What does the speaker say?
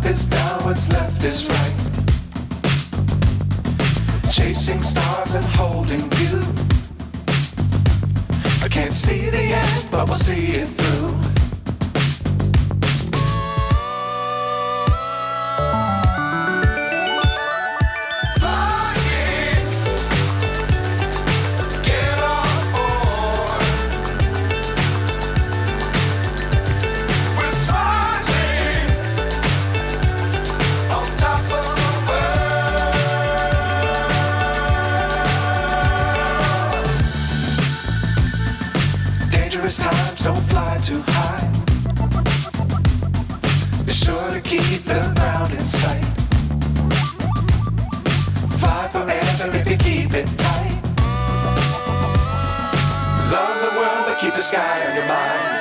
is down, what's left is right. Chasing stars and holding you. I can't see the end, but we'll see it through. Times don't fly too high. Be sure to keep the ground in sight. Fly forever if you keep it tight. Love the world, but keep the sky on your mind.